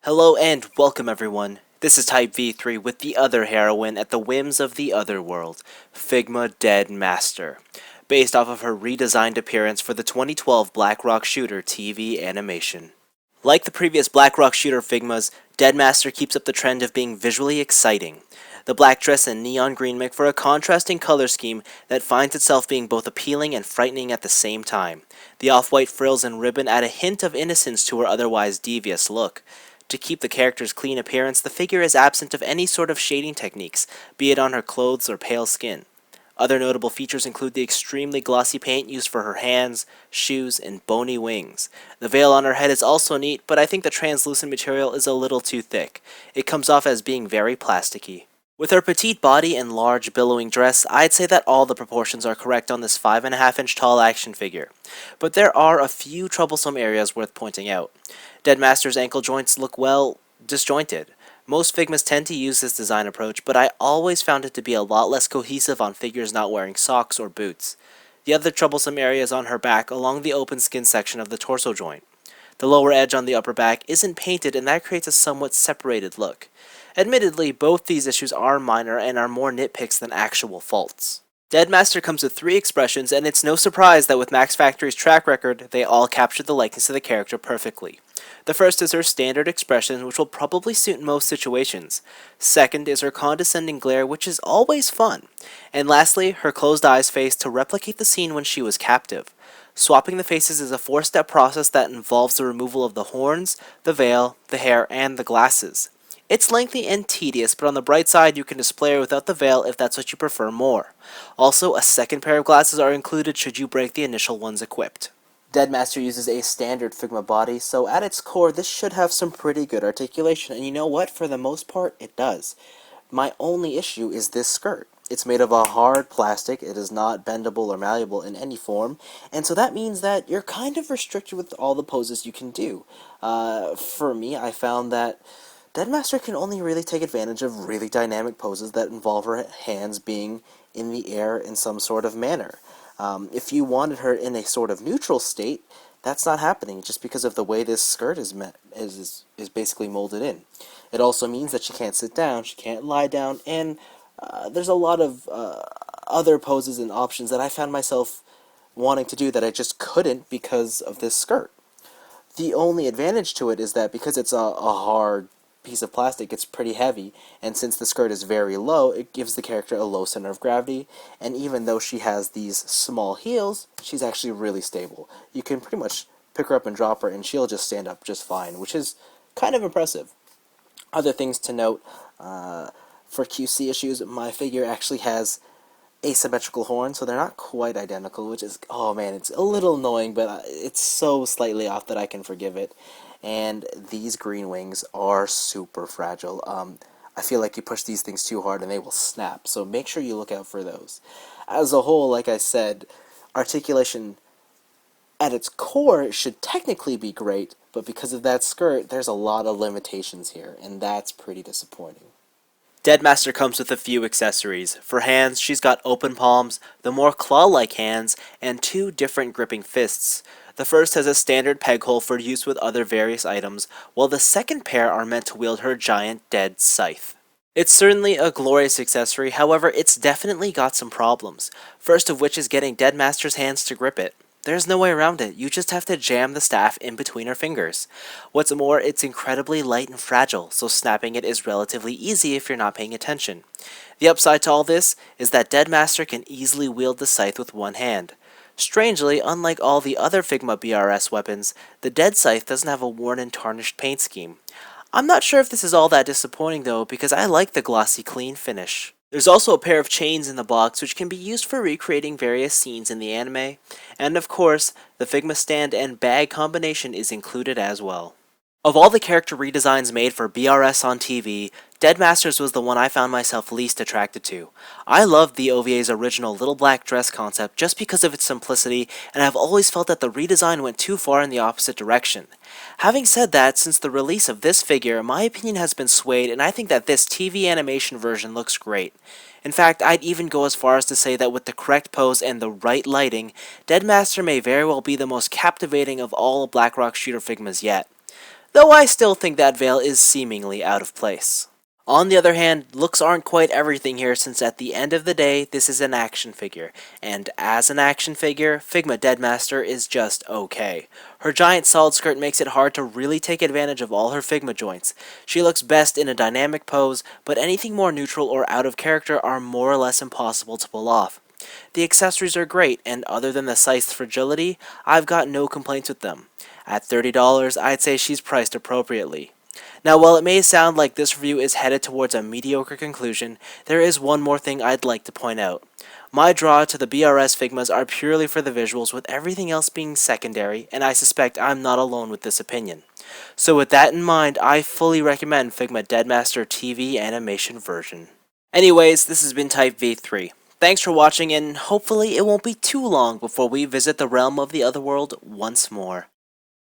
Hello and welcome everyone. This is Type V3 with the other heroine at the whims of the other world, Figma Dead Master, based off of her redesigned appearance for the 2012 Black Rock Shooter TV animation. Like the previous Black Rock Shooter Figmas, Dead Master keeps up the trend of being visually exciting. The black dress and neon green make for a contrasting color scheme that finds itself being both appealing and frightening at the same time. The off-white frills and ribbon add a hint of innocence to her otherwise devious look. To keep the character's clean appearance, the figure is absent of any sort of shading techniques, be it on her clothes or pale skin. Other notable features include the extremely glossy paint used for her hands, shoes, and bony wings. The veil on her head is also neat, but I think the translucent material is a little too thick. It comes off as being very plasticky. With her petite body and large billowing dress, I'd say that all the proportions are correct on this 5.5-inch tall action figure. But there are a few troublesome areas worth pointing out. Dead Master's ankle joints look, well, disjointed. Most Figmas tend to use this design approach, but I always found it to be a lot less cohesive on figures not wearing socks or boots. The other troublesome area is on her back along the open skin section of the torso joint. The lower edge on the upper back isn't painted, and that creates a somewhat separated look. Admittedly, both these issues are minor and are more nitpicks than actual faults. Dead Master comes with 3 expressions, and it's no surprise that with Max Factory's track record, they all capture the likeness of the character perfectly. The first is her standard expression, which will probably suit most situations. Second is her condescending glare, which is always fun. And lastly, her closed eyes face to replicate the scene when she was captive. Swapping the faces is a 4-step process that involves the removal of the horns, the veil, the hair, and the glasses. It's lengthy and tedious, but on the bright side, you can display her without the veil if that's what you prefer more. Also, a second pair of glasses are included should you break the initial ones equipped. Dead Master uses a standard Figma body, so at its core, this should have some pretty good articulation, and you know what? For the most part, it does. My only issue is this skirt. It's made of a hard plastic, it is not bendable or malleable in any form, and so that means that you're kind of restricted with all the poses you can do. For me, I found that Dead Master can only really take advantage of really dynamic poses that involve her hands being in the air in some sort of manner. If you wanted her in a sort of neutral state, that's not happening just because of the way this skirt is basically molded in. It also means that she can't sit down, she can't lie down, and there's a lot of other poses and options that I found myself wanting to do that I just couldn't because of this skirt. The only advantage to it is that because it's a hard piece of plastic, it's pretty heavy, and since the skirt is very low, it gives the character a low center of gravity, and even though she has these small heels, she's actually really stable. You can pretty much pick her up and drop her, and she'll just stand up just fine, which is kind of impressive. Other things to note, for QC issues, my figure actually has asymmetrical horns, so they're not quite identical, which is, oh man, it's a little annoying, but it's so slightly off that I can forgive it. And these green wings are super fragile. I feel like you push these things too hard and they will snap, so make sure you look out for those. As a whole, like I said, articulation at its core should technically be great, but because of that skirt, there's a lot of limitations here, and that's pretty disappointing. Dead Master comes with a few accessories. For hands, she's got open palms, the more claw-like hands, and 2 different gripping fists. The first has a standard peg hole for use with other various items, while the second pair are meant to wield her giant dead scythe. It's certainly a glorious accessory, however, it's definitely got some problems, first of which is getting Dead Master's hands to grip it. There's no way around it, you just have to jam the staff in between her fingers. What's more, it's incredibly light and fragile, so snapping it is relatively easy if you're not paying attention. The upside to all this is that Dead Master can easily wield the scythe with one hand. Strangely, unlike all the other Figma BRS weapons, the Dead Scythe doesn't have a worn and tarnished paint scheme. I'm not sure if this is all that disappointing though, because I like the glossy clean finish. There's also a pair of chains in the box which can be used for recreating various scenes in the anime, and of course, the Figma stand and bag combination is included as well. Of all the character redesigns made for BRS on TV, Dead Masters was the one I found myself least attracted to. I loved the OVA's original little black dress concept just because of its simplicity, and I've always felt that the redesign went too far in the opposite direction. Having said that, since the release of this figure, my opinion has been swayed, and I think that this TV animation version looks great. In fact, I'd even go as far as to say that with the correct pose and the right lighting, Dead Master may very well be the most captivating of all Black Rock Shooter Figmas yet. though I still think that veil is seemingly out of place. On the other hand, looks aren't quite everything here, since at the end of the day, this is an action figure, and as an action figure, Figma Deadmaster is just okay. Her giant solid skirt makes it hard to really take advantage of all her Figma joints. She looks best in a dynamic pose, but anything more neutral or out of character are more or less impossible to pull off. The accessories are great, and other than the scythe's fragility, I've got no complaints with them. At $30, I'd say she's priced appropriately. Now, while it may sound like this review is headed towards a mediocre conclusion, there is one more thing I'd like to point out. My draw to the BRS Figmas are purely for the visuals, with everything else being secondary, and I suspect I'm not alone with this opinion. So with that in mind, I fully recommend Figma Deadmaster TV animation version. Anyways, this has been Type V3. Thanks for watching, and hopefully it won't be too long before we visit the realm of the otherworld once more.